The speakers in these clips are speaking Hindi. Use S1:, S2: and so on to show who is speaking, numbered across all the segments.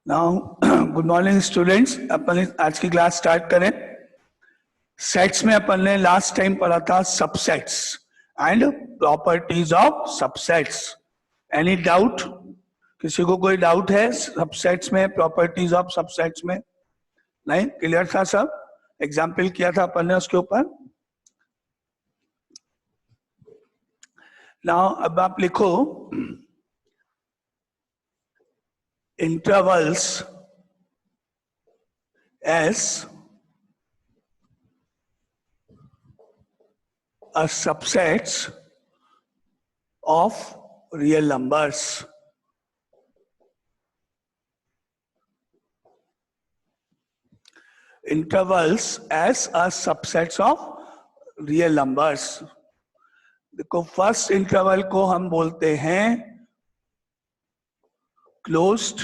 S1: नाउ गुड मॉर्निंग स्टूडेंट्स, अपन आज की क्लास स्टार्ट करें। सेट्स में अपन ने लास्ट टाइम पढ़ा था subsets and properties of subsets. Any doubt? किसी को कोई डाउट है सबसेट्स में, प्रॉपर्टीज ऑफ सबसेट्स में? नहीं, क्लियर था सब? एग्जाम्पल किया था अपन ने उसके ऊपर। नाउ अब आप लिखो intervals as a subsets of real numbers. Intervals as a subsets of real numbers. देखो, फर्स्ट इंटरवल को हम बोलते हैं closed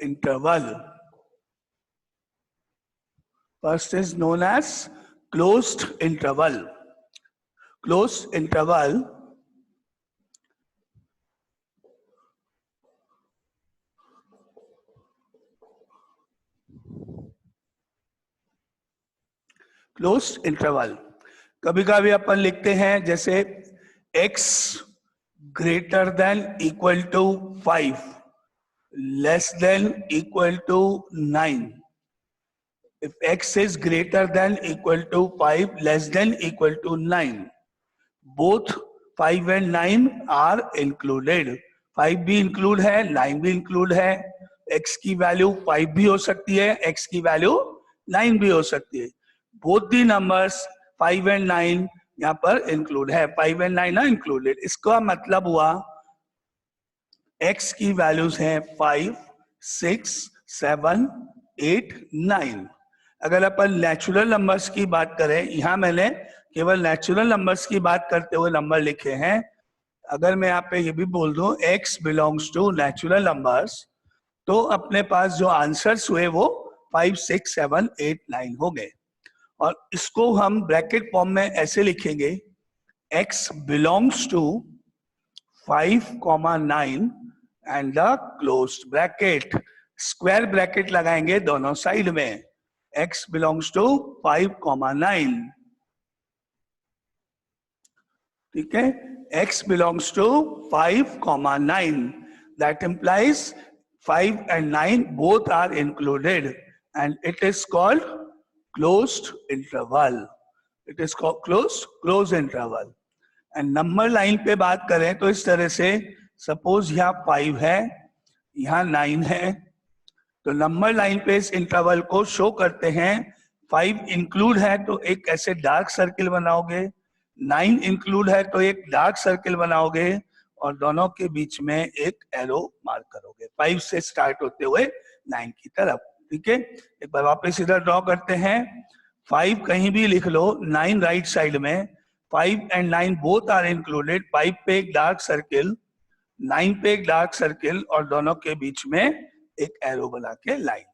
S1: interval. First is known as closed interval. Closed interval closed interval कभी कभी अपन लिखते हैं जैसे x greater than equal to 5 less than equal to 9. If x is greater than equal to 5 less than equal to 9, both 5 and 9 are included. 5 भी include है, 9 भी include है। x की वैल्यू 5 भी हो सकती है, x की वैल्यू 9 भी हो सकती है। Both the numbers 5 and 9 यहाँ पर include है, 5 and 9 are included। इसका मतलब हुआ x की वैल्यूज हैं 5, 6, 7, 8, 9। अगर अपन नेचुरल नंबर्स की बात करें, यहां मैंने केवल नेचुरल नंबर्स की बात करते हुए नंबर लिखे हैं। अगर मैं यहाँ पे ये भी बोल दूं x belongs to natural numbers, तो अपने पास जो आंसर्स हुए वो 5, 6, 7, 8, 9 हो गए। और इसको हम ब्रैकेट फॉर्म में ऐसे लिखेंगे x belongs to 5, 9 and the closed bracket. Square bracket लगाएंगे दोनों साइड में। x belongs to 5, 9। ठीक है, x belongs to 5, 9। That implies 5 and 9 both are included and it is called closed interval. It is called closed interval. And number line पे बात करें तो इस तरह से, सपोज यहाँ 5 है, यहाँ 9 है, तो नंबर लाइन पे इस इंटरवल को शो करते हैं। 5 इंक्लूड है तो एक ऐसे डार्क सर्किल बनाओगे, 9 इंक्लूड है तो एक डार्क सर्किल बनाओगे और दोनों के बीच में एक एरो मार्क करोगे 5 से स्टार्ट होते हुए 9 की तरफ। ठीक है, एक बार वापस इधर ड्रॉ करते हैं। 5 कहीं भी लिख लो, 9 राइट साइड में। 5 and 9 both are included। 5 पे एक डार्क सर्किल, 9 पे एक डार्क सर्किल और दोनों के बीच में एक एरो बना के लाइन।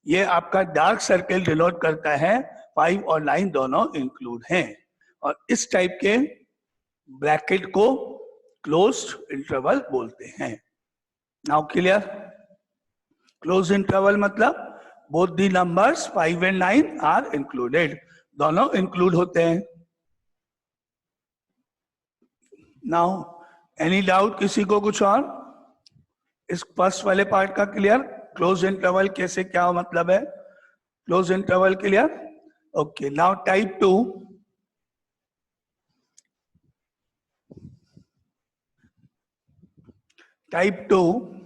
S1: ये आपका डार्क सर्किल डिनोट करता है 5 और 9 दोनों इंक्लूड हैं। और इस टाइप के ब्रैकेट को क्लोज्ड इंटरवल बोलते हैं। Now clear? क्लोज्ड इंटरवल मतलब both the numbers 5 and 9 are included, दोनों इंक्लूड होते हैं। नाउ एनी डाउट किसी को? कुछ और इस फर्स्ट वाले पार्ट का क्लियर? क्लोज इंटरवल कैसे, क्या मतलब है close interval? Clear? Okay, now type 2। Type 2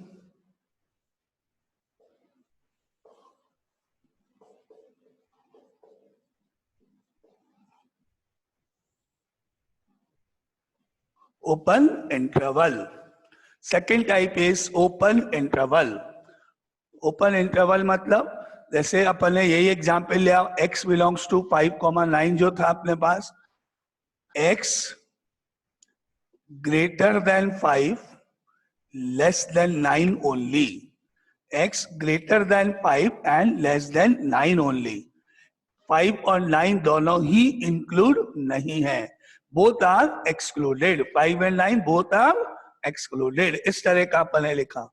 S1: open interval. Second type is open interval. Open interval मतलब जैसे अपन ने यही एग्जाम्पल लिया, x बिलोंग्स टू 5, 9 जो था अपने पास, x greater than 5 less than 9 only, x greater than 5 and less than 9 only. 5 और 9 दोनों ही इंक्लूड नहीं है, both are excluded। 5 and 9 both are excluded। इस तरह का अपन ने लिखा।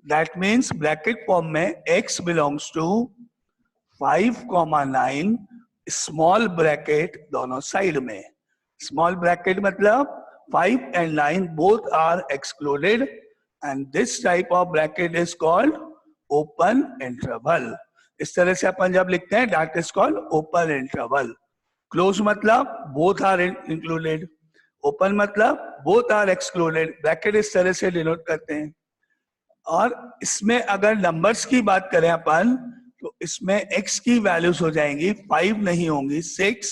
S1: दैट मीन्स ब्रैकेट फॉर्म में x belongs to 5,9 small bracket दोनों साइड में. स्मॉल ब्रैकेट मतलब 5 and 9 both are excluded and this type of bracket is called open interval. इस तरह से अपन जब लिखते हैं that is called open interval. Close मतलब both are included, ओपन मतलब both are excluded. ब्रैकेट इस तरह से डिनोट करते हैं. और इसमें अगर नंबर्स की बात करें अपन तो इसमें x की वैल्यूज हो जाएंगी 5 नहीं होंगी 6,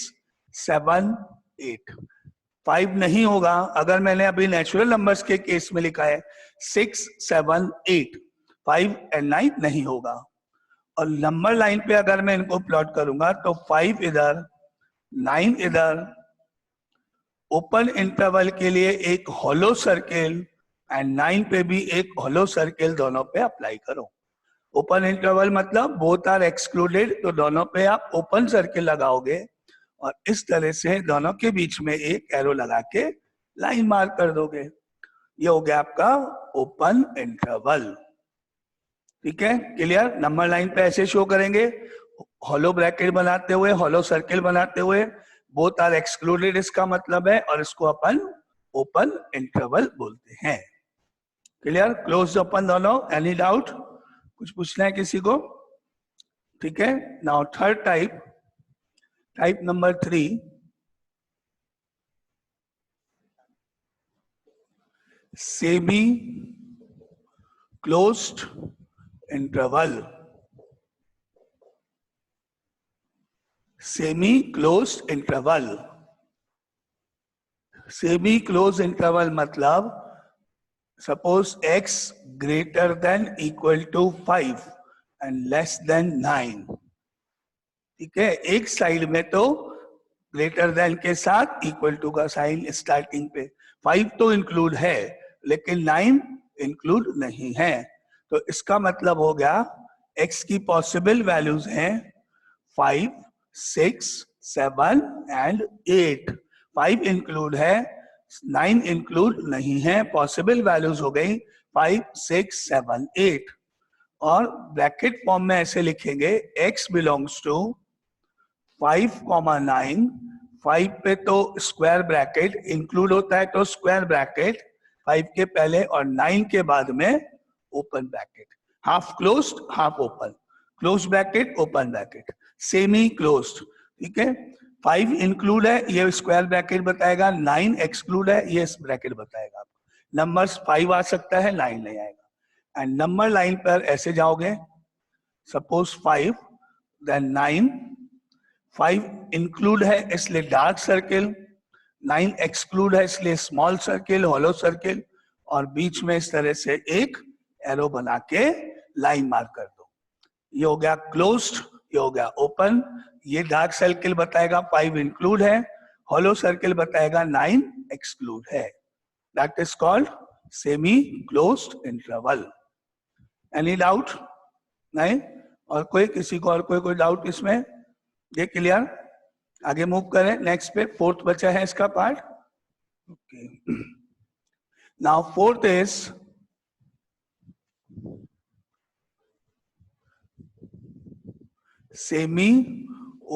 S1: 7, 8. 5 नहीं होगा. अगर मैंने अभी नेचुरल नंबर्स के केस में लिखा है 6, 7, 8, 5 and 9 नहीं होगा. और नंबर लाइन पे अगर मैं इनको प्लॉट करूंगा तो 5 इधर 9 इधर. ओपन इंटरवल के लिए एक हॉलो सर्किल एंड 9 पे भी एक हॉलो सर्किल दोनों पे अप्लाई करो. ओपन इंटरवल मतलब बोथ आर एक्सक्लूडेड, तो दोनों पे आप ओपन सर्किल लगाओगे और इस तरह से दोनों के बीच में एक एरो लगा के लाइन मार्क कर दोगे. ये हो गया आपका ओपन इंटरवल. ठीक है, क्लियर. नंबर लाइन पे ऐसे शो करेंगे, हॉलो ब्रैकेट बनाते हुए, हॉलो सर्किल बनाते हुए, बोथ आर एक्सक्लूडेड इसका मतलब है, और इसको अपन ओपन इंटरवल बोलते हैं. क्लियर. क्लोज ओपन दोनों. Any doubt? कुछ पूछना है किसी को? ठीक है. Now third type, type number 3, semi closed interval. Semi closed interval. Semi close interval मतलब suppose x greater than equal to 5 and less than 9. ठीक है, एक साइड में तो ग्रेटर देन के साथ इक्वल टू का साइन स्टार्टिंग पे. 5 तो इंक्लूड है लेकिन 9 इंक्लूड नहीं है. तो इसका मतलब हो गया x की पॉसिबल वैल्यूज हैं 5, 6, 7 एंड 8. 5 इंक्लूड है, 9 इंक्लूड नहीं है. पॉसिबल वैल्यूज हो गई 5, 6, 7, 8. और ब्रैकेट फॉर्म में ऐसे लिखेंगे x बिलोंग्स टू 5,9. 5 पे तो स्क्वायर ब्रैकेट इंक्लूड होता है, तो स्क्वायर ब्रैकेट 5 के पहले और 9 के बाद में open bracket. Half closed half open, close bracket open bracket, semi closed. ठीक है. 5 इंक्लूड है, ये स्क्वायर ब्रैकेट बताएगा. 9 एक्सक्लूड है, ये ब्रैकेट बताएगा. नंबर्स 5 आ सकता है, 9 नहीं आएगा. एंड नंबर लाइन पर ऐसे जाओगे, सपोज 5 देन 9. 5 इंक्लूड है इसलिए डार्क सर्किल, 9 एक्सक्लूड है इसलिए स्मॉल सर्किल, हॉलो सर्किल, और बीच में इस तरह से एक एरो बना के लाइन मार्क कर दो. ये हो गया क्लोज्ड, ये हो गया ओपन. ये डार्क सर्किल बताएगा 5 इंक्लूड है, हॉलो सर्किल बताएगा 9 एक्सक्लूड है. That is called semi closed interval. Any doubt? नहीं? और कोई, किसी को और कोई डाउट इसमें? ये क्लियर. आगे मूव करें नेक्स्ट पे. फोर्थ बचा है इसका part. Okay. Now fourth is semi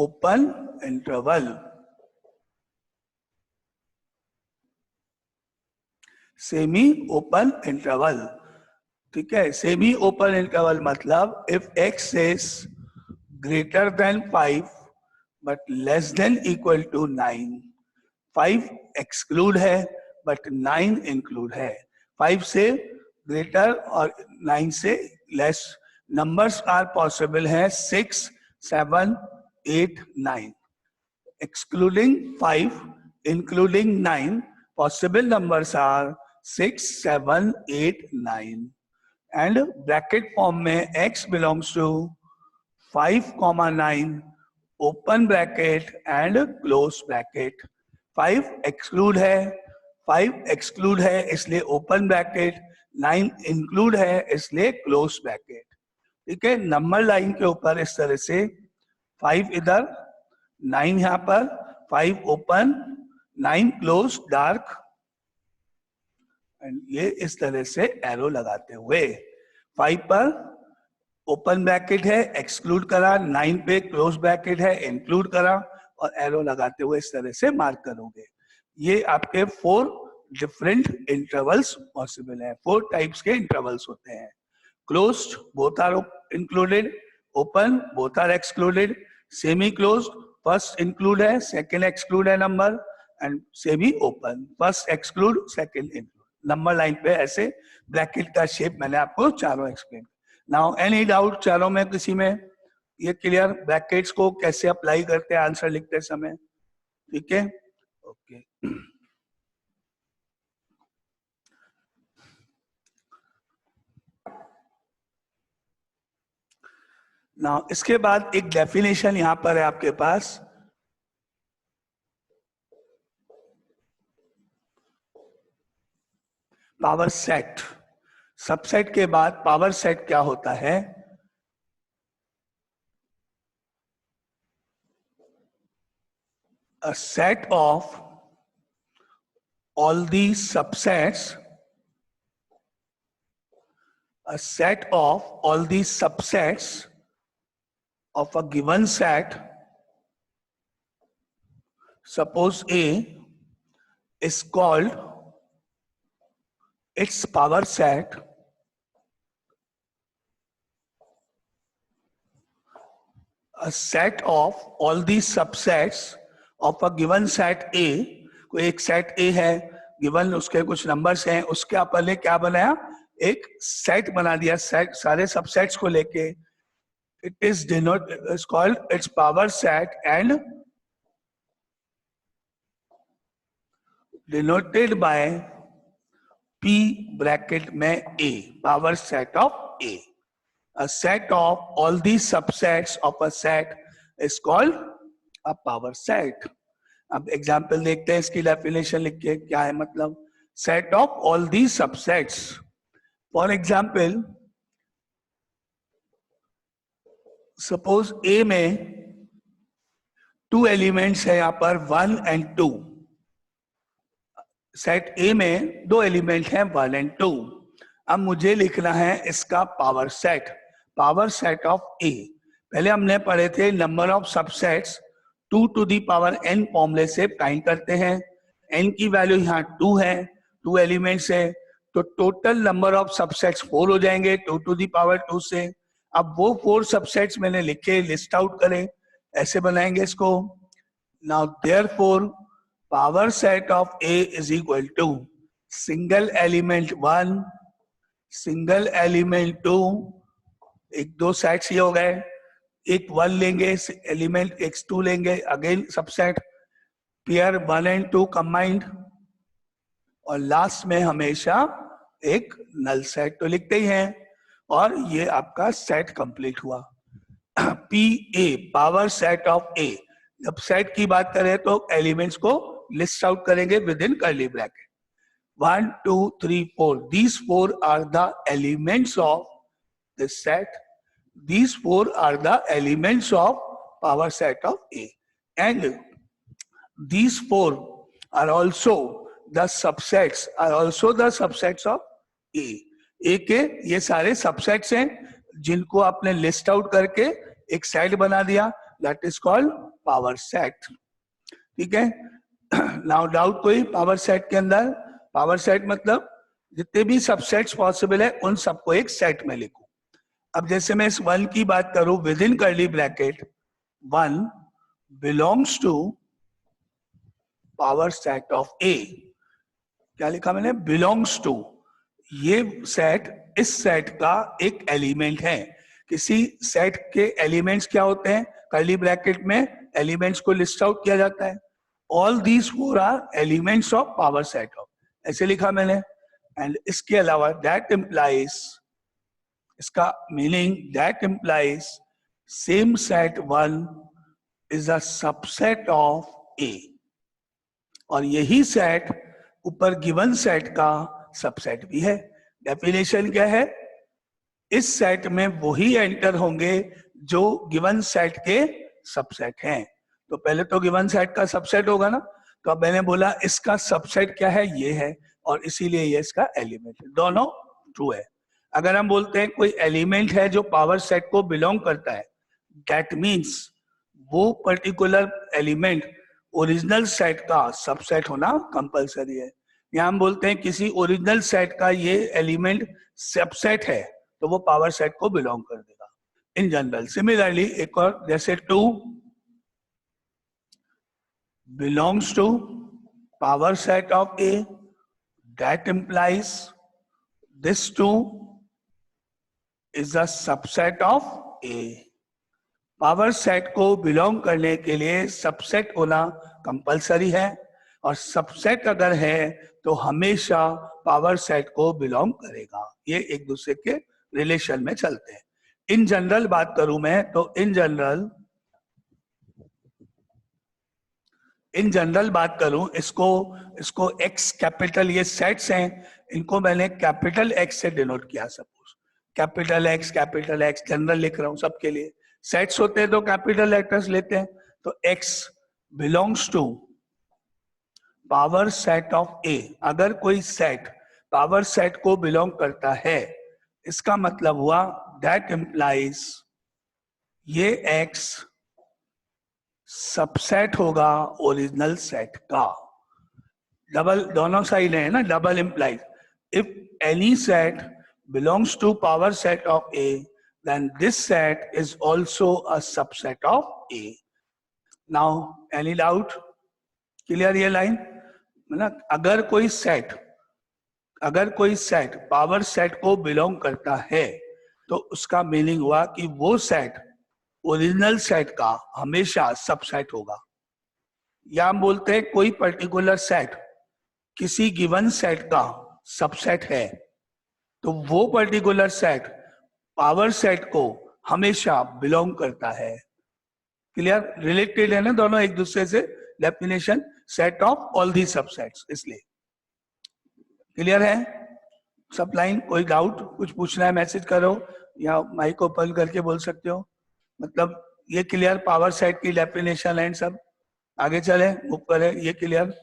S1: open interval. Semi open interval. ठीक है. सेमी ओपन इंटरवल मतलब if x is greater than 5 but less than equal to 9. 5 exclude है बट 9 इंक्लूड है. 5 से ग्रेटर और 9 से लेस. नंबर्स आर पॉसिबल है 6, 7, 8, 9. Excluding 5, including 9, possible numbers are 6, 7, 8, 9. And bracket form में x belongs to 5,9 open bracket and close bracket. 5 exclude है, 5 exclude है इसलिए open bracket, 9 include है इसलिए close bracket. ठीक है. नंबर लाइन के ऊपर इस तरह से 5 इधर, 9 यहां पर, 5 ओपन, 9 क्लोज डार्क, एंड ये इस तरह से एरो लगाते हुए 5 पर ओपन ब्रैकेट है, एक्सक्लूड करा, 9 पे क्लोज ब्रैकेट है, इंक्लूड करा, और एरो लगाते हुए इस तरह से मार्क करोगे। ये आपके 4 डिफरेंट इंटरवल्स पॉसिबल है। 4 टाइप्स के इंटरवल्स होते हैं। Closed both are included, open both are excluded, semi closed first include है, सेकंड एक्सक्लूड है number, and semi open first exclude second include. Number line पे ऐसे ब्रैकेट का शेप मैंने आपको चारों एक्सप्लेन। नाउ एनी डाउट चारों में किसी में? ये क्लियर? ब्रैकेट्स को कैसे अप्लाई करते हैं आंसर लिखते समय? ठीक है, ओके। नाउ इसके बाद एक डेफिनेशन यहां पर है आपके पास। पावर सेट, सबसेट के बाद पावर सेट क्या होता है? A set of all these subsets, a set of all these subsets of a given set, suppose A, is called its power set. A set of all these subsets of a given set A, कोई एक सेट A है, गिवन उसके कुछ नंबर्स हैं, उसके अपन ने क्या बनाया? एक सेट बना दिया, सेट सारे सबसेट्स को लेके। It is called its power set and denoted by P bracket में A, power set of A. A set of all these subsets of a set is called a power set. अब एग्जाम्पल देखते हैं, इसकी डेफिनेशन लिख के क्या है मतलब। Set of all these subsets, for example suppose A में 2 एलिमेंट्स है यहां पर 1 and 2। सेट ए में 2 एलिमेंट हैं 1 and 2। अब मुझे लिखना है इसका power set, power set of A. पहले हमने पढ़े थे number of subsets 2 to the power n फॉर्मूले से फाइंड करते हैं। n की वैल्यू यहाँ 2 है, 2 एलिमेंट्स है, तो टोटल नंबर ऑफ सबसेट्स 4 हो जाएंगे 2 to the power 2 से। अब वो 4 सबसेट्स मैंने लिखे, लिस्ट आउट करें, ऐसे बनाएंगे इसको। Now therefore power set of A is equal to single element 1, single element 2, एक 2 सेट्स ये हो गए, एक 1 लेंगे एलिमेंट, x2 लेंगे, again subset, pair 1 and 2 combined, और लास्ट में हमेशा एक नल सेट तो लिखते ही हैं, और ये आपका सेट कंप्लीट हुआ। P A, power set of A. जब सेट की बात करें तो एलिमेंट्स को लिस्ट आउट करेंगे within curly bracket. 1 2 3 4, these 4 are the elements of this set. These 4 are the elements of power set of A, and these 4 are also the subsets, of A. A के ये सारे सबसेट्स हैं जिनको आपने लिस्ट आउट करके एक सेट बना दिया, that is called power set. ठीक है, नाउ डाउट कोई पावर सेट के अंदर? पावर सेट मतलब जितने भी सबसेट्स पॉसिबल है उन सबको एक सेट में लिखो। अब जैसे मैं इस 1 की बात करूं, within curly bracket 1 belongs to power set of A. क्या लिखा मैंने? Belongs to. ये सेट इस सेट का एक एलिमेंट है। किसी सेट के एलिमेंट्स क्या होते हैं? कर्ली ब्रैकेट में एलिमेंट्स को लिस्ट आउट किया जाता है। All these 4 are elements of power set of, ऐसे लिखा मैंने। एंड इसके अलावा दैट इंप्लाइज, इसका meaning that implies same set 1 is a subset of A, और यही सेट ऊपर गिवन सेट का सबसेट भी है। डेफिनेशन क्या है? इस सेट में वही एंटर होंगे जो गिवन सेट के सबसेट हैं। तो पहले तो गिवन सेट का सबसेट होगा ना, तो अब मैंने बोला इसका सबसेट क्या है? ये है, और इसीलिए ये इसका एलिमेंट है। दोनों ट्रू है। अगर हम बोलते हैं कोई एलिमेंट है जो पावर सेट को बिलोंग करता है, दैट मीन्स वो पर्टिकुलर एलिमेंट ओरिजिनल सेट का सबसेट होना कंपलसरी है। या हम बोलते हैं किसी ओरिजिनल सेट का ये एलिमेंट सबसेट है तो वो पावर सेट को बिलोंग कर देगा इन जनरल। सिमिलरली एक और, जैसे 2 belongs to power set of A, that implies this 2 is a subset of A. Power set को बिलोंग करने के लिए सबसेट होना कंपलसरी है, और सबसेट अगर है तो हमेशा पावर सेट को बिलोंग करेगा। ये एक दूसरे के रिलेशन में चलते हैं। इन जनरल बात करूं मैं तो इन जनरल बात करूं, इसको एक्स कैपिटल, ये सेट्स हैं, इनको मैंने कैपिटल एक्स से डिनोट किया। सपोज कैपिटल एक्स जनरल लिख रहा हूं सबके लिए। सेट्स होते हैं तो कैपिटल लेटर्स लेते हैं, तो x belongs to power set of A. अगर कोई सेट पावर सेट को बिलोंग करता है, इसका मतलब हुआ दैट इंप्लाइज ये एक्स सबसेट होगा ओरिजिनल सेट का। डबल दोनों साइड है ना, double implies. If any set belongs to power set of A, then this set is also a subset of A. Now, any doubt? Clear ये लाइन? मतलब अगर कोई सेट पावर सेट को बिलोंग करता है तो उसका मीनिंग हुआ कि वो सेट ओरिजिनल सेट का हमेशा सबसेट होगा। या हम बोलते हैं कोई पर्टिकुलर सेट किसी गिवन सेट का सबसेट है, तो वो पर्टिकुलर सेट पावर सेट को हमेशा बिलोंग करता है। क्लियर? रिलेटेड है ना दोनों एक दूसरे से। Definition set of all the subsets, इसलिए क्लियर है सब लाइन? कोई डाउट, कुछ पूछना है मैसेज करो या माइक ओपन करके बोल सकते हो। मतलब ये क्लियर पावर सेट की डेफिनेशन है। सब आगे चले, ऊपर है ये क्लियर।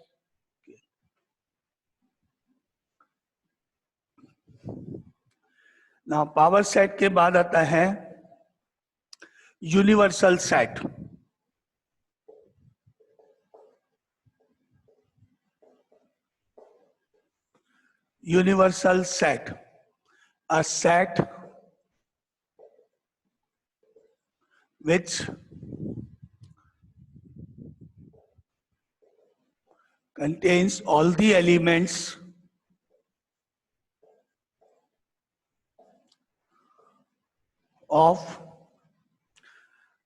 S1: ना पावर सेट के बाद आता है universal set. Universal set, a set which contains all the elements of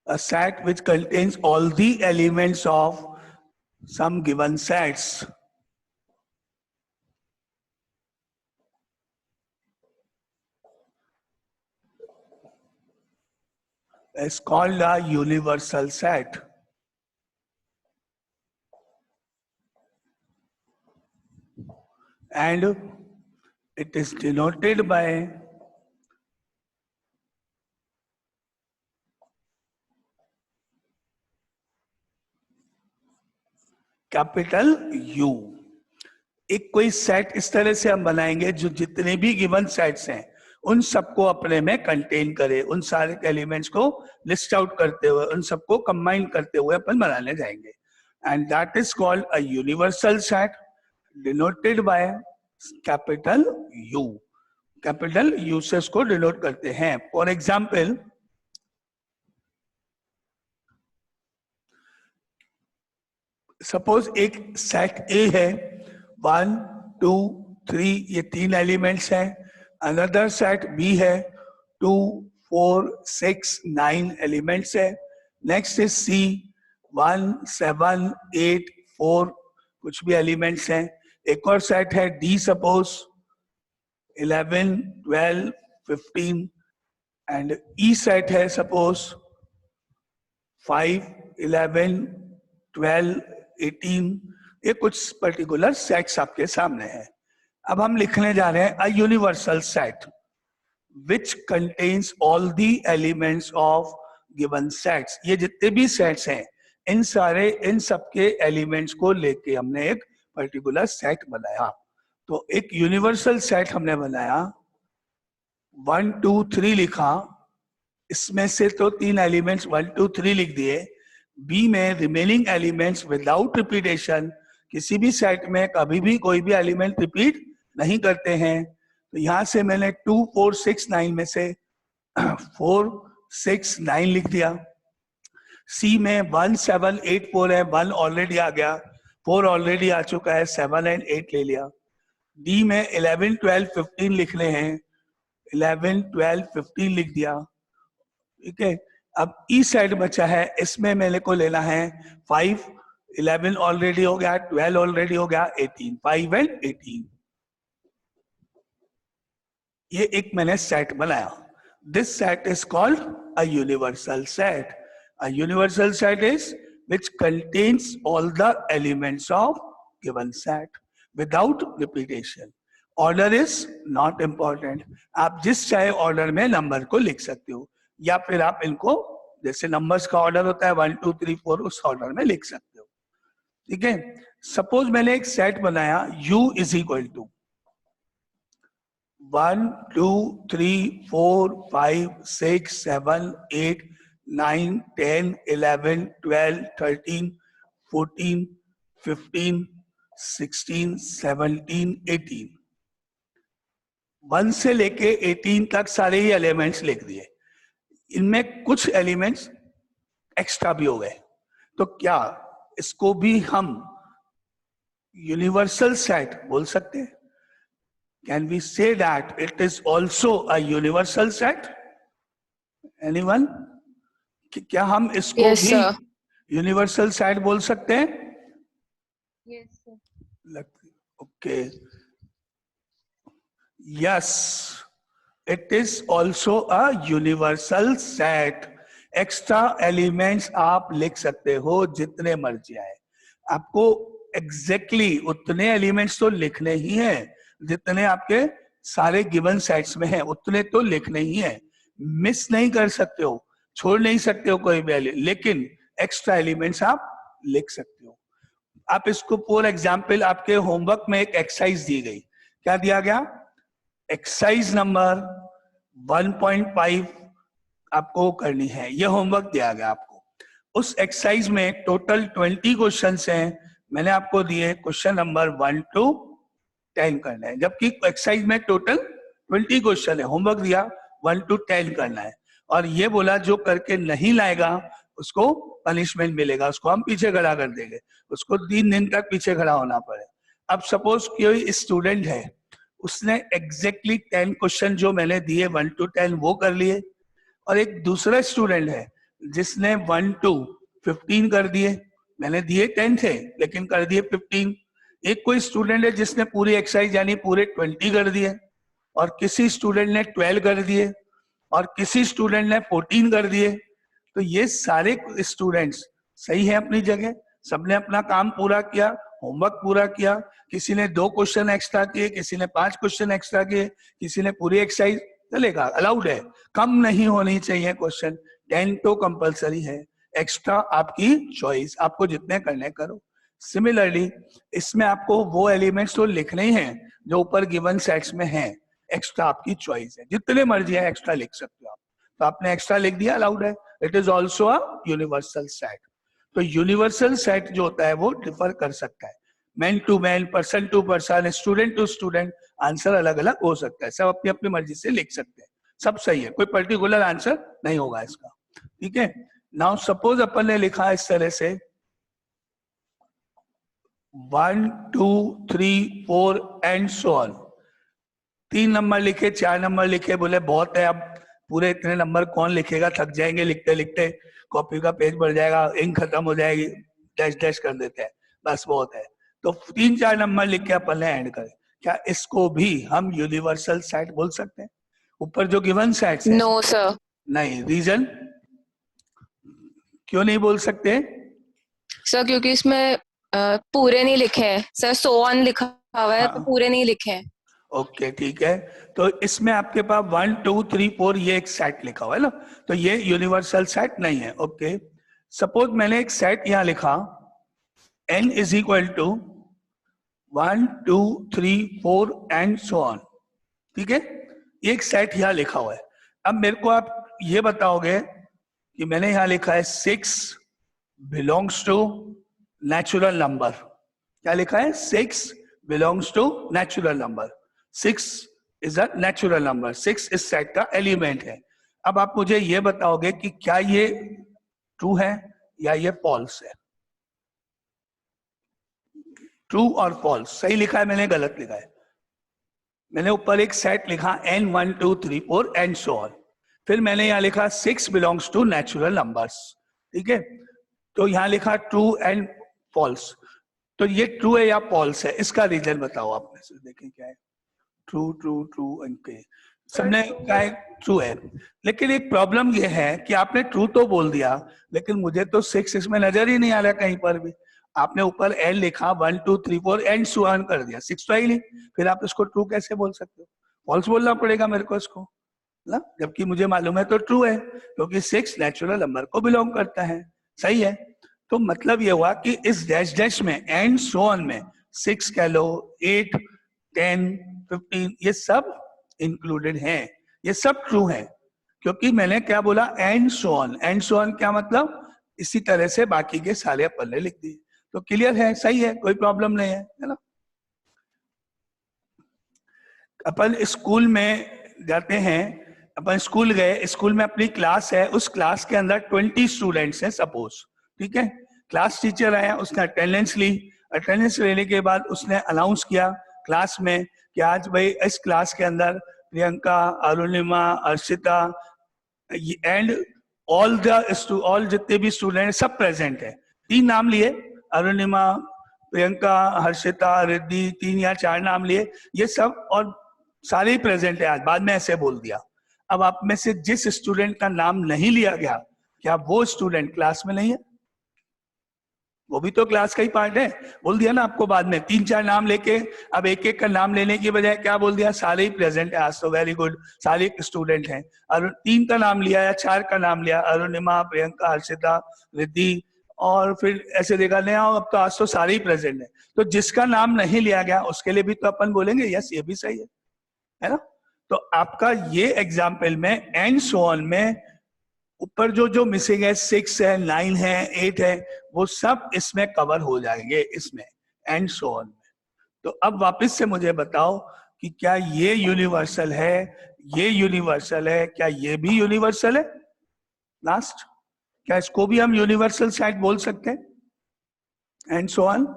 S1: a set which contains all the elements of some given sets is called a universal set. And it is denoted by capital U। एक कोई सेट इस तरह से हम बनाएंगे जो जितने भी गिवन सेट्स हैं उन सबको अपने में कंटेन करे, उन सारे एलिमेंट्स को लिस्ट आउट करते हुए, उन सबको कंबाइन करते हुए अपन बनाने जाएंगे। And that is called a universal set denoted by capital U। Capital U से उसको डिनोट करते हैं। फॉर एग्जाम्पल, सपोज एक सेट ए है, 1 2 3 ये 3 एलिमेंट्स हैं। अनदर सेट बी है, 2 4 6 9 एलिमेंट्स है। नेक्स्ट इज सी, 1 7 8 4 कुछ भी एलिमेंट्स हैं। एक और सेट है D, suppose 11 12 15। And E set है सपोज 5 11 12 18। ये कुछ पर्टिकुलर सेट्स आपके सामने हैं। अब हम लिखने जा रहे हैं अ universal set which contains all the elements of given sets. ये जितने भी सेट्स हैं इन सबके एलिमेंट्स को लेके हमने एक पर्टिकुलर सेट बनाया। तो एक यूनिवर्सल सेट हमने बनाया 1 2 3 लिखा, इसमें से तो 3 एलिमेंट्स 1 2 3 लिख दिए। बी में रिमेनिंग एलिमेंट्स विदाउट रिपीटेशन, किसी भी सेट में कभी भी कोई भी एलिमेंट रिपीट नहीं करते हैं, तो यहां से मैंने 2 4 6 9 में से 4 6 9 लिख दिया। सी में 1 7 8 4 है, 1 ऑलरेडी आ गया, 4 ऑलरेडी आ चुका है, 7 एंड 8 ले लिया। डी में 11 12 15 लिखने हैं, 11 12 15 लिख दिया। ठीक है, अब ई साइड बचा है, इसमें मेरे को लेना है 5, 11 ऑलरेडी हो गया, 12 ऑलरेडी हो गया, 18, 5 एंड 18। ये एक मैंने सेट बनाया। This set is called a universal set. A universal set is which contains all the elements of given set without repetition. Order is not important. आप जिस चाहे ऑर्डर में नंबर को लिख सकते हो, या फिर आप इनको जैसे नंबर्स का ऑर्डर होता है 1 2 3 4 उस ऑर्डर में लिख सकते हो। ठीक है, सपोज मैंने एक सेट बनाया U इज इक्वल टू 1 2 3 4 5 6 7 8 9 10 11 12 13 14 15 16 17 18, 1 से लेके 18 तक सारे ही एलिमेंट्स लिख दिए। इनमें कुछ एलिमेंट्स एक्स्ट्रा भी हो गए, तो क्या इसको भी हम यूनिवर्सल सेट बोल सकते हैं? Can we say that it is also a universal set? Anyone? क्या हम इसको
S2: Yes,
S1: भी
S2: sir.
S1: यूनिवर्सल सेट बोल सकते हैं?
S2: Yes, sir.
S1: Okay, yes, it is also a universal set. Extra elements आप लिख सकते हो जितने मर्जी आए, आपको एग्जैक्टली उतने एलिमेंट्स तो लिखने ही हैं जितने आपके सारे गिवन सेट्स में हैं, उतने तो लिखने ही हैं। मिस नहीं कर सकते हो, छोड़ नहीं सकते हो कोई भी एलिमेंट, लेकिन एक्स्ट्रा एलिमेंट्स आप लिख सकते हो। आप इसको फॉर एग्जाम्पल आपके होमवर्क में एक एक्सरसाइज दी गई, क्या दिया गया? एक्सरसाइज नंबर 1.5 आपको करनी है, ये होमवर्क दिया गया आपको। उस एक्सरसाइज में टोटल 20 क्वेश्चन हैं, मैंने आपको दिए क्वेश्चन नंबर 1 to 10 करना है, जबकि एक्सरसाइज में टोटल 20 क्वेश्चन है, होमवर्क दिया 1 to 10 करना है, और ये बोला जो करके नहीं लाएगा उसको पनिशमेंट मिलेगा, उसको हम पीछे खड़ा कर देंगे, उसको 3 दिन तक पीछे खड़ा होना पड़े। अब सपोज कोई स्टूडेंट है, उसने एग्जैक्टली 10 क्वेश्चन जो मैंने दिए 1 to 10 वो कर लिए, और एक दूसरा स्टूडेंट है जिसने 1 to 15 कर दिए, मैंने दिए 10 थे लेकिन कर दिए 15। एक कोई स्टूडेंट है जिसने पूरी एक्सरसाइज यानी पूरे 20 कर दिए, और किसी स्टूडेंट ने 12 कर दिए, और किसी स्टूडेंट ने 14 कर दिए। तो ये सारे स्टूडेंट्स सही है अपनी जगह, सबने अपना काम पूरा किया, होमवर्क पूरा किया, किसी ने 2 क्वेश्चन एक्स्ट्रा किए, किसी ने 5 क्वेश्चन एक्स्ट्रा किए, किसी ने पूरी एक्सरसाइज, चलेगा, अलाउड है। कम नहीं होनी चाहिए क्वेश्चन, 10 तो कंपलसरी है, एक्स्ट्रा आपकी चॉइस, आपको जितने करने करो। सिमिलरली इसमें आपको वो एलिमेंट्स तो लिखने ही हैं जो ऊपर गिवन सेट्स में हैं, एक्स्ट्रा आपकी चॉइस है, जितने मर्जी है एक्स्ट्रा लिख सकते हो आप। तो आपने एक्स्ट्रा लिख दिया, अलाउड है, it is also a universal set. तो यूनिवर्सल सेट जो होता है वो डिफर कर सकता है, man to man, person to person, student to student, answer अलग अलग हो सकता है, सब अपनी अपनी मर्जी से लिख सकते हैं, सब सही है, कोई पर्टिकुलर आंसर नहीं होगा इसका। ठीक है, नाउ सपोज अपन ने लिखा इस तरह से 1 2 3 4 एंड सो ऑन, 3 नंबर लिखे, 4 नंबर लिखे, बोले बहुत है, अब पूरे इतने नंबर कौन लिखेगा, थक जाएंगे लिखते लिखते, कॉपी का पेज भर जाएगा, इंक खत्म हो जाएगी, डैश डैश कर देते हैं, बस बहुत है। तो 3 4 नंबर लिख के अपन ने एंड करे, क्या इसको भी हम यूनिवर्सल सेट बोल सकते हैं? ऊपर जो गिवन सेट्स है,
S2: No, sir.
S1: नहीं, रीजन क्यों नहीं बोल सकते?
S2: सर क्योंकि इसमें पूरे नहीं लिखे हैं सर, सो ऑन लिखा हुआ है, तो
S1: हाँ,
S2: पूरे नहीं लिखे हैं।
S1: ओके ठीक है, तो इसमें आपके पास 1 2 3 4 ये एक सेट लिखा हुआ है ना, तो ये यूनिवर्सल सेट नहीं है। ओके, सपोज मैंने एक सेट यहां लिखा n is equal to 1 2 3 4 and so on, ठीक है, एक सेट यहाँ लिखा हुआ है। अब मेरे को आप ये बताओगे कि मैंने यहाँ लिखा है 6 बिलोंग्स टू नेचुरल नंबर। क्या लिखा है? 6 belongs to natural number. 6 is a natural number, 6 इस सेट का एलिमेंट है। अब आप मुझे ये बताओगे कि क्या ये ट्रू है या ये फॉल्स है? ट्रू और फॉल्स, सही लिखा है मैंने, गलत लिखा है? मैंने ऊपर एक सेट लिखा n 1 2 3 4 एंड सो ऑन, फिर मैंने यहाँ लिखा 6 बिलोंग्स टू नेचुरल नंबर्स, ठीक है? तो यहाँ लिखा ट्रू एंड फॉल्स, तो ये ट्रू है या फॉल्स है? इसका रीजन बताओ आप में से, देखें क्या है। ट्रू ट्रू ट्रू एंड के सबने कहा है ट्रू है, लेकिन एक प्रॉब्लम ये है कि आपने ट्रू तो बोल दिया, लेकिन मुझे तो 6 इसमें नजर ही नहीं आ रहा कहीं पर भी। आपने ऊपर एन लिखा 1 2 3 4 एंड सो ऑन कर दिया, 6 तो है ही नहीं, फिर आप इसको ट्रू कैसे बोल सकते हो? फॉल्स बोलना पड़ेगा मेरे को इसको ना, जबकि मुझे मालूम है तो ट्रू है, क्योंकि 6 नेचुरल नंबर को बिलोंग करता है। सही है। तो मतलब ये हुआ कि इस डैश डैश में एंड सो ऑन में 6 कह लो, 8 10 15 ये सब इंक्लूडेड हैं, ये सब ट्रू है, क्योंकि मैंने क्या बोला? And so on. And so on क्या मतलब? इसी तरह से बाकी के सारे अपन ने लिख दिए, तो क्लियर है, सही है, कोई प्रॉब्लम नहीं है ना? अपन स्कूल में जाते हैं, अपन स्कूल गए, स्कूल में अपनी क्लास है, उस क्लास के अंदर 20 स्टूडेंट्स हैं सपोज, ठीक है? क्लास टीचर आया, उसने अटेंडेंस ली, अटेंडेंस लेने के बाद उसने अनाउंस किया क्लास में कि आज भाई इस क्लास के अंदर प्रियंका, अरुणिमा, अर्शिता एंड ऑल जितने भी स्टूडेंट सब प्रेजेंट है। 3 नाम लिए, अरुणिमा, प्रियंका, हर्षिता, रिद्धि, 3 या 4 नाम लिए, ये सब और सारे ही प्रेजेंट है आज, बाद में ऐसे बोल दिया। अब आप में से जिस स्टूडेंट का नाम नहीं लिया गया, क्या वो स्टूडेंट क्लास में नहीं है? वो भी तो क्लास का ही पार्ट है। बोल दिया ना आपको बाद में, 3 4 नाम लेके, अब एक एक का नाम लेने की बजाय क्या बोल दिया? सारे ही प्रेजेंट है आज, तो वेरी गुड, सारे स्टूडेंट हैं। और 3 का नाम लिया या 4 का नाम लिया, अरुणिमा, प्रियंका, हर्षिता, रिद्धि, और फिर ऐसे देखा नहीं, अब तो आज तो सारे ही प्रेजेंट है। तो जिसका नाम नहीं लिया गया उसके लिए भी तो अपन बोलेंगे यस ये भी सही है ना? तो आपका ये एग्जाम्पल में एंड सो ऑन में ऊपर जो जो मिसिंग है, 6 है, 9 है, 8 है, वो सब इसमें कवर हो जाएंगे, इसमें एंड सो ऑन में। तो अब वापस से मुझे बताओ कि क्या ये यूनिवर्सल है, ये यूनिवर्सल है, क्या ये भी यूनिवर्सल है? लास्ट, क्या इसको भी हम यूनिवर्सल सेट बोल सकते हैं? And so on,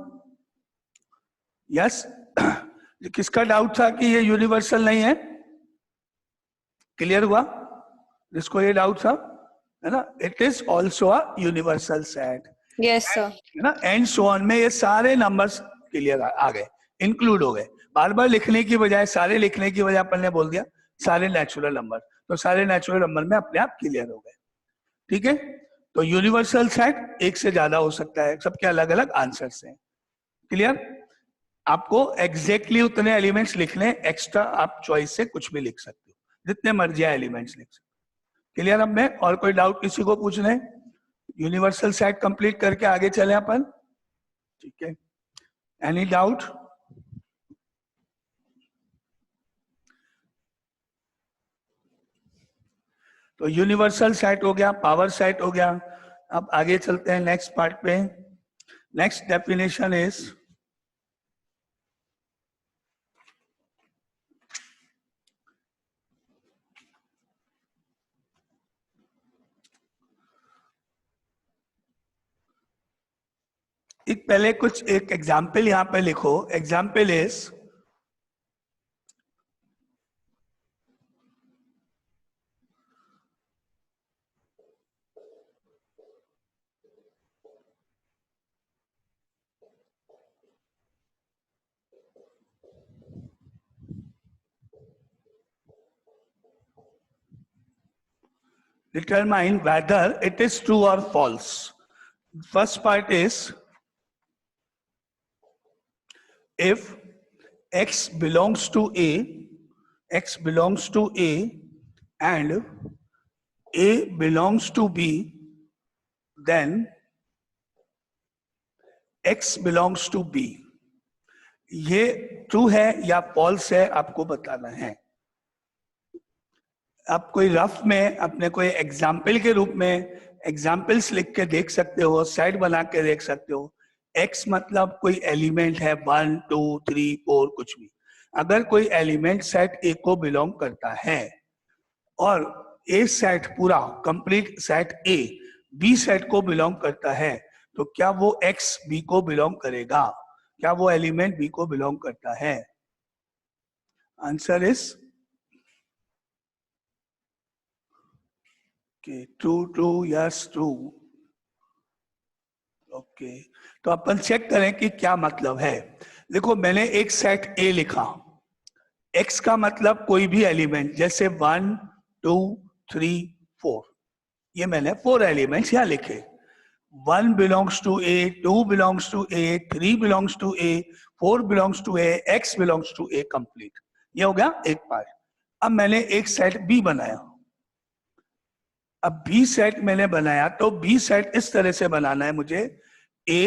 S1: yes? किसका डाउट था कि ये यूनिवर्सल नहीं है? क्लियर हुआ जिसको ये डाउट था, है ना? It is also a universal set,
S2: yes sir.
S1: है ना? एंड सो ऑन में ये सारे नंबर्स क्लियर आ गए, इंक्लूड हो गए। बार बार लिखने की बजाय, सारे लिखने की बजाय अपन ने बोल दिया सारे नेचुरल नंबर, तो सारे नेचुरल नंबर में अपने आप क्लियर हो गए, ठीक है? तो यूनिवर्सल सेट एक से ज्यादा हो सकता है, सबके अलग अलग आंसर्स हैं। क्लियर? आपको एग्जैक्टली उतने एलिमेंट्स लिखने, एक्स्ट्रा आप चॉइस से कुछ भी लिख सकते हो, जितने मर्जी एलिमेंट्स लिख सकते हो। क्लियर? अब में और कोई डाउट किसी को पूछना है? यूनिवर्सल सेट कंप्लीट करके आगे चले अपन, ठीक है? Any doubt? तो यूनिवर्सल सेट हो गया, पावर सेट हो गया। अब आगे चलते हैं नेक्स्ट पार्ट पे। नेक्स्ट डेफिनेशन इज एक, पहले कुछ एक एग्जाम्पल यहां पे लिखो। Example is determine whether it is true or false. First part is if x belongs to A, x belongs to A and A belongs to B, then x belongs to B. ये ट्रू है या फॉल्स है आपको बताना है। आप कोई रफ में अपने कोई एग्जाम्पल के रूप में एग्जाम्पल्स लिख के देख सकते हो, सेट बना के देख सकते हो। एक्स मतलब कोई एलिमेंट है 1 2 3 4 कुछ भी। अगर कोई एलिमेंट सेट ए को बिलोंग करता है और ए सेट पूरा complete set A B set को बिलोंग करता है, तो क्या वो एक्स बी को बिलोंग करेगा? क्या वो एलिमेंट बी को बिलोंग करता है? Answer is true true yes true. Okay, तो अपन चेक करें कि क्या मतलब है। देखो मैंने एक सेट ए लिखा, एक्स का मतलब कोई भी एलिमेंट, जैसे 1 2 3 4, ये मैंने 4 एलिमेंट्स यहाँ लिखे। 1 belongs to A, 2 belongs to A, 3 belongs to A, 4 belongs to A, X belongs to A complete। ये हो गया एक पार्ट। अब मैंने एक सेट B बनाया। अब B सेट मैंने बनाया तो B सेट इस तरह से बनाना है मुझे, A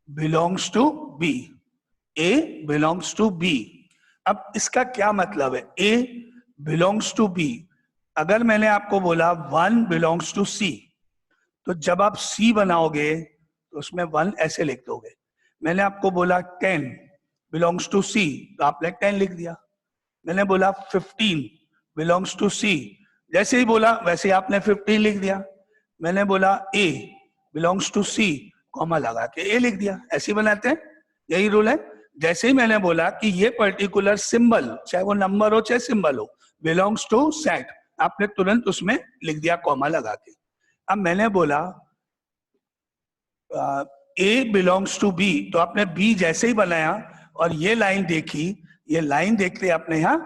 S1: belongs to B, A belongs to B। अब इसका क्या मतलब है? A belongs to B, अगर मैंने आपको बोला 1 belongs to C, तो जब आप C बनाओगे तो उसमें 1 ऐसे लिख दोगे। मैंने आपको बोला 10 belongs to C, तो आपने 10 लिख दिया। मैंने बोला 15 belongs to C, जैसे ही बोला वैसे ही आपने 15 लिख दिया। मैंने बोला A belongs to C, comma लगा के A लिख दिया। ऐसे ही बनाते हैं, यही रूल है। जैसे ही मैंने बोला कि ये पर्टिकुलर सिंबल, चाहे वो नंबर हो चाहे सिंबल हो, बिलोंग्स टू सेट, आपने तुरंत उसमें लिख दिया कॉमा लगा के। अब मैंने बोला A बिलोंग्स टू B, तो आपने B जैसे ही बनाया और ये लाइन देखी, ये लाइन देखते आपने यहाँ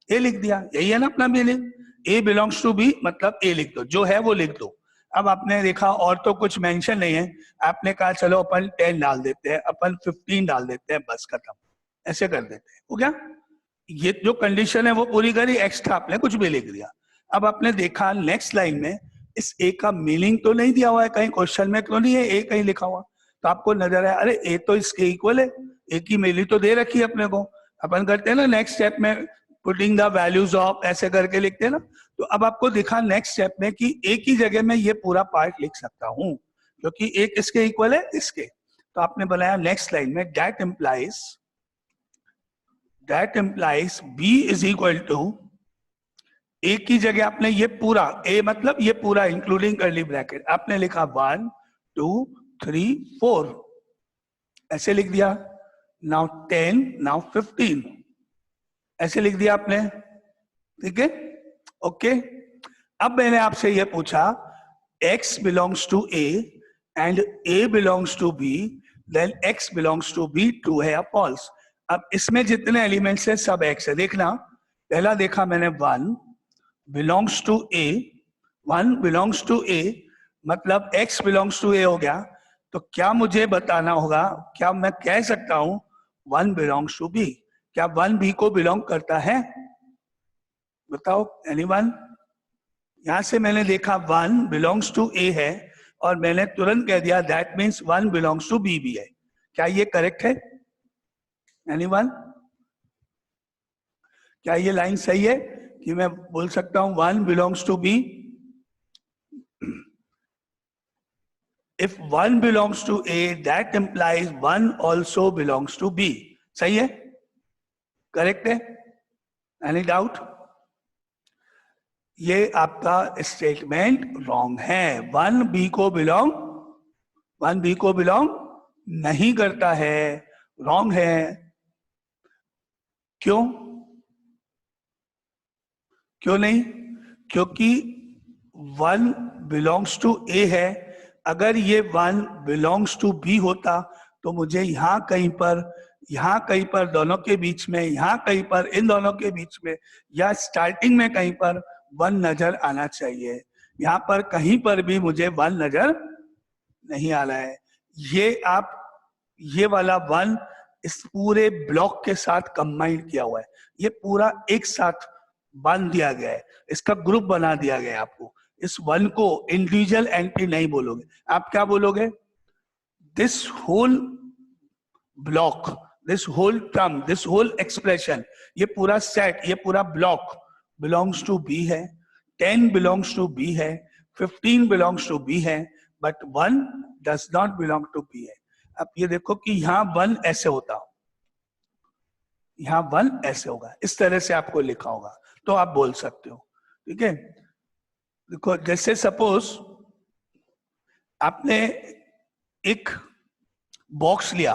S1: A लिख दिया। यही है ना अपना meaning, A belongs to B मतलब A लिख दो, जो है वो लिख दो। अब आपने देखा और तो कुछ मेंशन नहीं है, आपने कहा चलो अपन 10 डाल देते हैं, अपन 15 डाल देते हैं, बस खत्म, ऐसे कर देते हैं, हो गया। ये जो कंडीशन है वो पूरी करी, एक्स्ट्रा आपने कुछ भी लिख दिया। अब आपने देखा नेक्स्ट लाइन में इस ए का मीनिंग तो नहीं दिया हुआ है, कहीं क्वेश्चन में क्यों नहीं है ए कहीं लिखा हुआ, तो आपको नजर आया अरे ए तो इसके इक्वल है, ए की मीनिंग तो दे रखी है अपने को। अपन करते हैं ना नेक्स्ट स्टेप में पुटिंग द वैल्यूज ऑफ, ऐसे करके लिखते हैं ना। तो अब आपको दिखा नेक्स्ट स्टेप में कि ए की जगह में ये पूरा पार्ट लिख सकता हूं, क्योंकि एक इसके इक्वल है इसके। तो आपने बनाया नेक्स्ट लाइन में that implies B is equal to, A की जगह आपने ये पूरा, ए मतलब ये पूरा इंक्लूडिंग कर्ली ब्रैकेट, आपने लिखा 1 2 3 4, ऐसे लिख दिया। नाउ 10, नाउ 15, ऐसे लिख दिया आपने, ठीक है, ओके। अब मैंने आपसे ये पूछा x belongs to A and A belongs to B, then x belongs to B, true है या फॉल्स। अब इसमें जितने एलिमेंट्स है सब x है। देखना, पहला देखा मैंने 1 belongs to A, 1 belongs to A मतलब x बिलोंग्स टू A हो गया। तो क्या मुझे बताना होगा, क्या मैं कह सकता हूं 1 बिलोंग्स टू B? क्या 1 B को बिलोंग करता है? बताओ एनीवन? यहां से मैंने देखा 1 बिलोंग्स टू A है और मैंने तुरंत कह दिया that means 1 belongs to B भी है। क्या ये करेक्ट है? एनीवन? क्या ये लाइन सही है कि मैं बोल सकता हूं 1 belongs to B? If 1 belongs to A, that implies 1 also belongs to B. सही है? करेक्ट है? Any doubt? ये आपका स्टेटमेंट रॉन्ग है। 1 B को बिलोंग नहीं करता है, रॉन्ग है। क्यों नहीं? क्योंकि 1 बिलोंग्स टू A है। अगर ये 1 बिलोंग्स टू B होता तो मुझे यहाँ कहीं पर दोनों के बीच में, यहाँ कहीं पर इन दोनों के बीच में, या स्टार्टिंग में कहीं पर 1 नजर आना चाहिए। यहाँ पर कहीं पर भी मुझे 1 नजर नहीं आ रहा है। ये वाला 1 इस पूरे ब्लॉक के साथ कंबाइन किया हुआ है, ये पूरा एक साथ बांध दिया गया है, इसका ग्रुप बना दिया गया है। आपको इस 1 को इंडिविजुअल एंट्री नहीं बोलोगे, आप क्या बोलोगे? This whole block, this whole term, this whole expression, ये पूरा सेट, ये पूरा ब्लॉक बिलोंग्स टू B है। 10 बिलोंग्स टू बी है, 15 बिलोंग्स टू बी है, but 1 does not belong to B है। अब ये देखो कि यहाँ 1 ऐसे होता, यहाँ 1 ऐसे होगा, इस तरह से आपको लिखा होगा तो आप बोल सकते हो। ठीक है, देखो जैसे सपोज आपने एक बॉक्स लिया,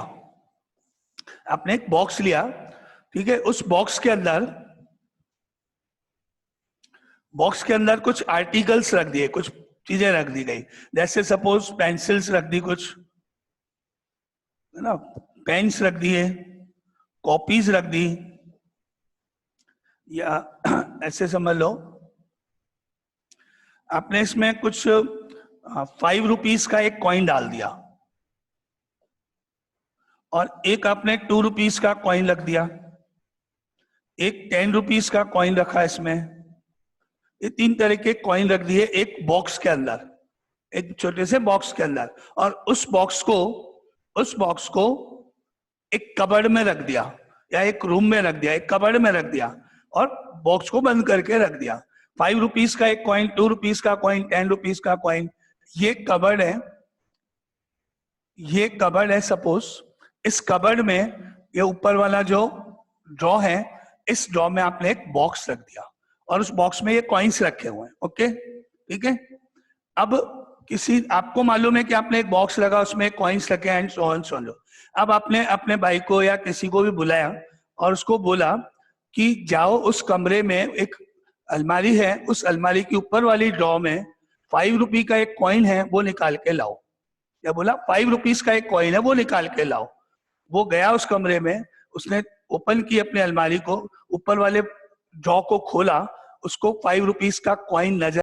S1: आपने एक बॉक्स लिया, ठीक है, उस बॉक्स के अंदर कुछ आर्टिकल्स रख दिए, कुछ चीजें रख दी गई, जैसे सपोज पेंसिल्स रख दी, कुछ है ना, पेन्स रख दिए, कॉपीज रख दी, या ऐसे समझ लो आपने इसमें कुछ 5 रुपीज का एक कॉइन डाल दिया और एक आपने 2 रुपीज का कॉइन रख दिया, एक 10 रुपीज का कॉइन रखा इसमें, ये 3 तरह के कॉइन रख दिए एक बॉक्स के अंदर, एक छोटे से बॉक्स के अंदर, और उस बॉक्स को एक कबर्ड में रख दिया या एक रूम में रख दिया, एक कबर्ड में रख दिया और बॉक्स को बंद करके रख दिया। 5 रुपीज का एक कॉइन, 2 रुपीज का कॉइन, 10 रुपीज का कॉइन, ये कबर्ड है सपोज। इस कबर्ड में ये ऊपर वाला जो ड्रॉ है, इस ड्रॉ में आपने एक बॉक्स रख दिया और उस बॉक्स में ये कॉइन्स रखे हुए हैं। ओके, ठीक है। अब आपको मालूम है कि आपने एक बॉक्स लगा, उसमें कॉइन्स रखे and so on so on. अब आपने अपने भाई को या किसी को भी बुलाया और उसको बोला कि जाओ उस कमरे में एक अलमारी है, उस अलमारी के ऊपर वाली ड्रॉ में 5 रुपए का एक कॉइन है, वो निकाल के लाओ। या बोला 5 रुपीज का एक कॉइन है, वो निकाल के लाओ। वो गया उस कमरे में, उसने ओपन की अपनी अलमारी को, ऊपर वाले ड्रॉ को खोला, उसको 5 रुपीज का कॉइन नजर